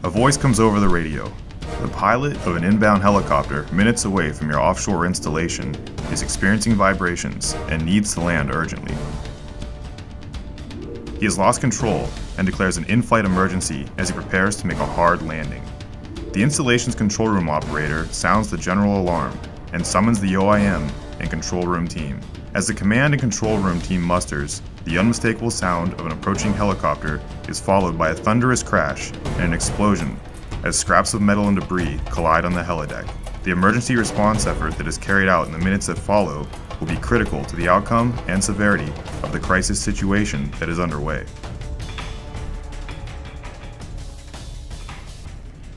A voice comes over the radio. The pilot of an inbound helicopter minutes away from your offshore installation is experiencing vibrations and needs to land urgently. He has lost control and declares an in-flight emergency as he prepares to make a hard landing. The installation's control room operator sounds the general alarm and summons the OIM and control room team. As the command and control room team musters, the unmistakable sound of an approaching helicopter is followed by a thunderous crash and an explosion as scraps of metal and debris collide on the helideck. The emergency response effort that is carried out in the minutes that follow will be critical to the outcome and severity of the crisis situation that is underway.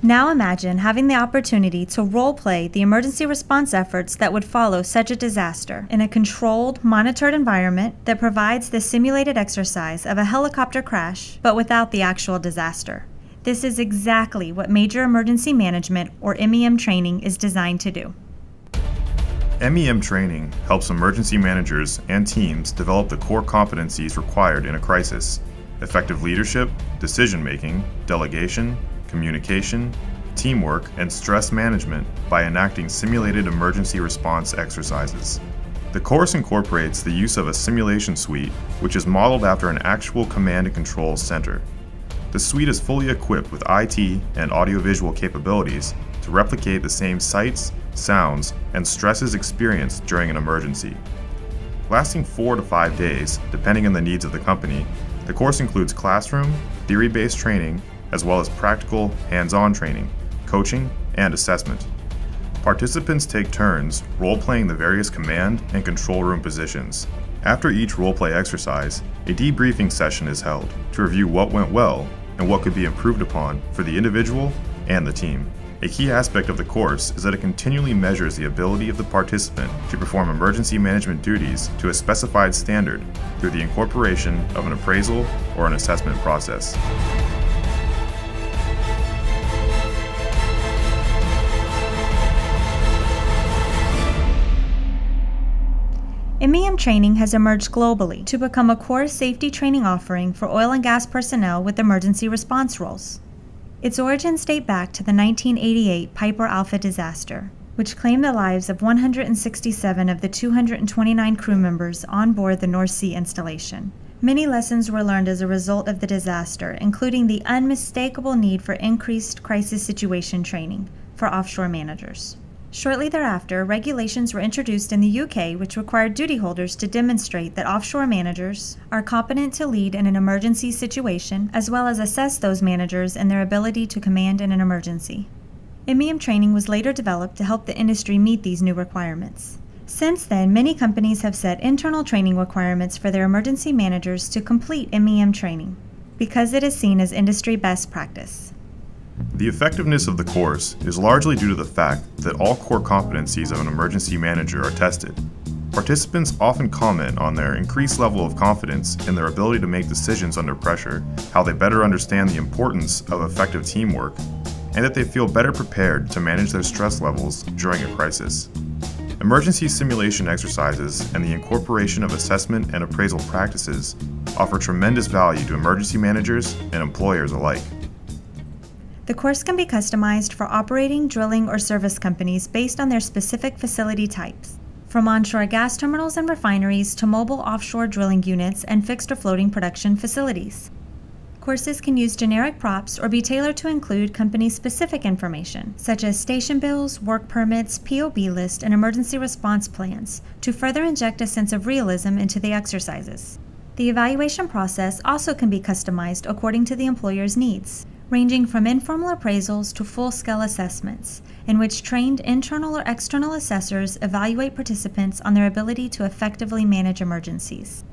Now imagine having the opportunity to role-play the emergency response efforts that would follow such a disaster in a controlled, monitored environment that provides the simulated exercise of a helicopter crash, but without the actual disaster. This is exactly what Major Emergency Management, or MEM training, is designed to do. MEM training helps emergency managers and teams develop the core competencies required in a crisis: effective leadership, decision-making, delegation, communication, teamwork, and stress management by enacting simulated emergency response exercises. The course incorporates the use of a simulation suite, which is modeled after an actual command and control center. The suite is fully equipped with IT and audiovisual capabilities to replicate the same sights, sounds, and stresses experienced during an emergency. Lasting 4 to 5 days, depending on the needs of the company, the course includes classroom, theory-based training, as well as practical, hands-on training, coaching, and assessment. Participants take turns role-playing the various command and control room positions. After each role-play exercise, a debriefing session is held to review what went well and what could be improved upon for the individual and the team. A key aspect of the course is that it continually measures the ability of the participant to perform emergency management duties to a specified standard through the incorporation of an appraisal or an assessment process. MEM training has emerged globally to become a core safety training offering for oil and gas personnel with emergency response roles. Its origins date back to the 1988 Piper Alpha disaster, which claimed the lives of 167 of the 229 crew members on board the North Sea installation. Many lessons were learned as a result of the disaster, including the unmistakable need for increased crisis situation training for offshore managers. Shortly thereafter, regulations were introduced in the UK which required duty holders to demonstrate that offshore managers are competent to lead in an emergency situation, as well as assess those managers and their ability to command in an emergency. MEM training was later developed to help the industry meet these new requirements. Since then, many companies have set internal training requirements for their emergency managers to complete MEM training, because it is seen as industry best practice. The effectiveness of the course is largely due to the fact that all core competencies of an emergency manager are tested. Participants often comment on their increased level of confidence in their ability to make decisions under pressure, how they better understand the importance of effective teamwork, and that they feel better prepared to manage their stress levels during a crisis. Emergency simulation exercises and the incorporation of assessment and appraisal practices offer tremendous value to emergency managers and employers alike. The course can be customized for operating, drilling, or service companies based on their specific facility types, from onshore gas terminals and refineries to mobile offshore drilling units and fixed or floating production facilities. Courses can use generic props or be tailored to include company-specific information, such as station bills, work permits, POB list, and emergency response plans, to further inject a sense of realism into the exercises. The evaluation process also can be customized according to the employer's needs, ranging from informal appraisals to full-scale assessments, in which trained internal or external assessors evaluate participants on their ability to effectively manage emergencies.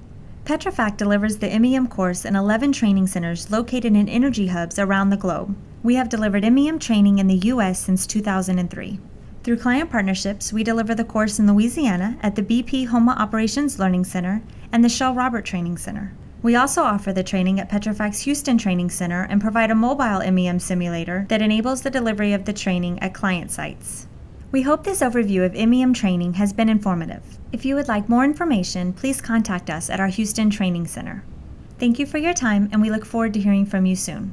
Petrofac delivers the MEM course in 11 training centers located in energy hubs around the globe. We have delivered MEM training in the U.S. since 2003. Through client partnerships, we deliver the course in Louisiana at the BP Homa Operations Learning Center and the Shell Robert Training Center. We also offer the training at Petrofac's Houston Training Center and provide a mobile MEM simulator that enables the delivery of the training at client sites. We hope this overview of MEM training has been informative. If you would like more information, please contact us at our Houston Training Center. Thank you for your time, and we look forward to hearing from you soon.